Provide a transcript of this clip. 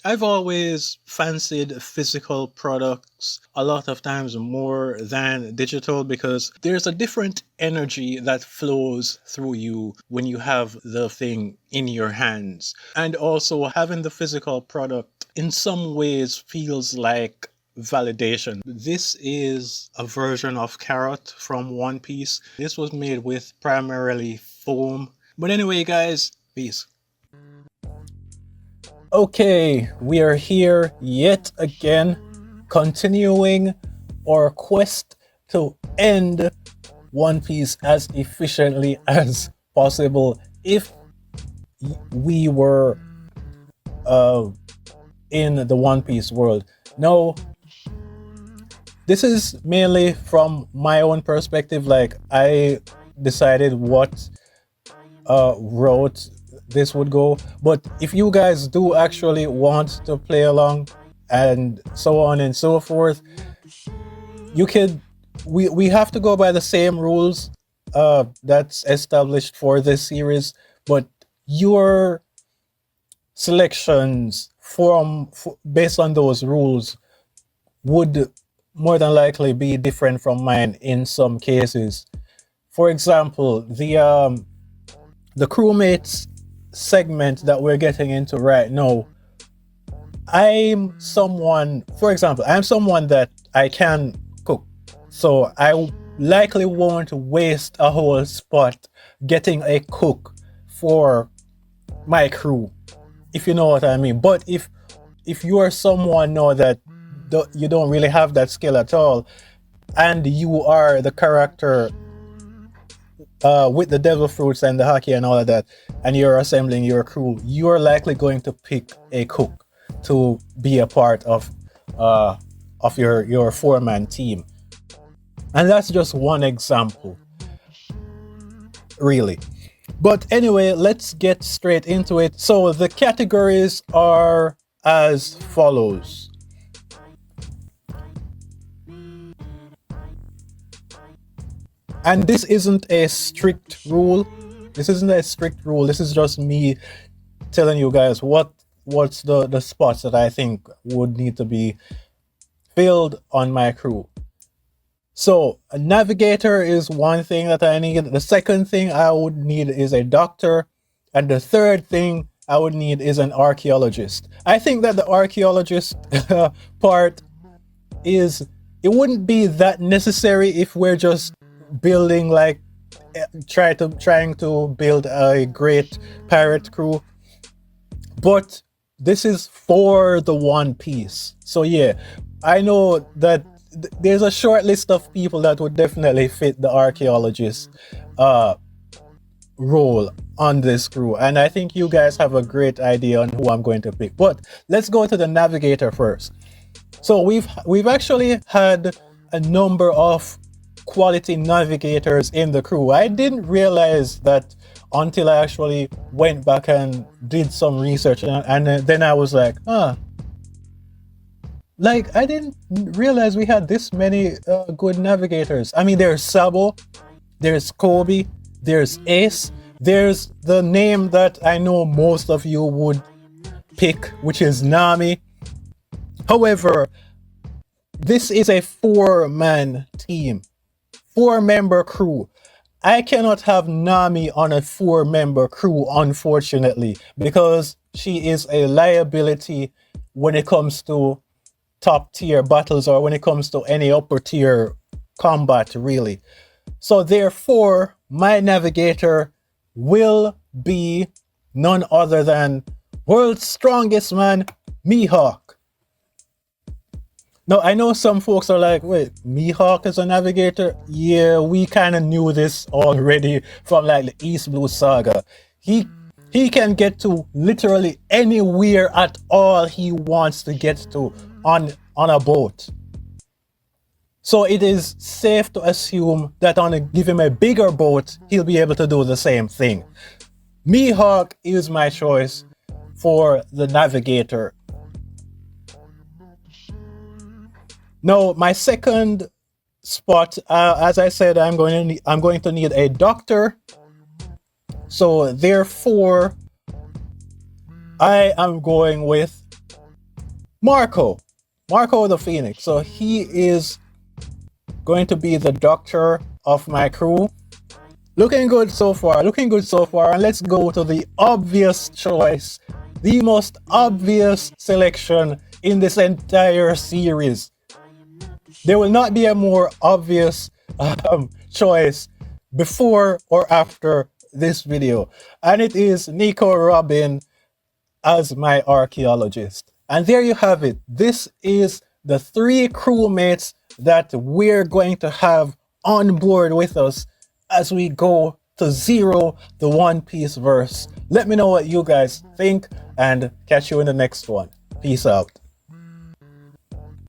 I've always fancied physical products a lot of times more than digital because there's a different energy that flows through you when you have the thing in your hands. And also, having the physical product in some ways feels like validation. This is a version of Carrot from One Piece. This was made with primarily foam. But anyway, guys, peace. Okay, we are here yet again, continuing our quest to end One Piece as efficiently as possible. If we were in the One Piece world. Now, this is mainly from my own perspective. Like, I decided what route this would go. But if you guys do actually want to play along and so on and so forth, you could. We have to go by the same rules that's established for this series, but your selections based on those rules would more than likely be different from mine in some cases. For example, the crewmates segment that we're getting into right now, for example, I'm someone that I can cook. So I likely won't waste a whole spot getting a cook for my crew, if you know what I mean. But if you are someone now that you don't really have that skill at all, and you are the character with the devil fruits and the hockey and all of that, and you're assembling your crew, you're likely going to pick a cook to be a part of your four-man team. And that's just one example, really. But anyway, let's get straight into it. So the categories are as follows. And this isn't a strict rule. This is just me telling you guys what's the spots that I think would need to be filled on my crew. So a navigator is one thing that I need. The second thing I would need is a doctor. And the third thing I would need is an archaeologist. I think that the archaeologist part it wouldn't be that necessary if we're just building trying to build a great pirate crew. But this is for the One Piece. So yeah, I know that there's a short list of people that would definitely fit the archaeologist role on this crew, and I think you guys have a great idea on who I'm going to pick. But let's go to the navigator first. So we've actually had a number of quality navigators in the crew. I didn't realize that until I actually went back and did some research, and then I was like, like, I didn't realize we had this many good navigators. I mean, there's Sabo, there's Kobe, there's Ace, there's the name that I know most of you would pick, which is Nami. However, this is a four-man team, four-member crew. I cannot have Nami on a four-member crew, unfortunately, because she is a liability when it comes to top tier battles or when it comes to any upper tier combat, really. So therefore, my navigator will be none other than world's strongest man, Mihawk. Now, I know some folks are like, wait, Mihawk is a navigator? Yeah, we kind of knew this already from like the East Blue Saga. He can get to literally anywhere at all he wants to get to on a boat. So it is safe to assume that give him a bigger boat, he'll be able to do the same thing. Mihawk is my choice for the navigator. Now, my second spot, as I said, I'm going to need a doctor. So therefore, I am going with Marco the Phoenix. So he is going to be the doctor of my crew. Looking good so far, looking good so far. And let's go to the obvious choice, the most obvious selection in this entire series. There will not be a more obvious choice before or after this video. And it is Nico Robin as my archaeologist. And there you have it. This is the 3 crewmates that we're going to have on board with us as we go to zero the One Piece verse. Let me know what you guys think and catch you in the next one. Peace out.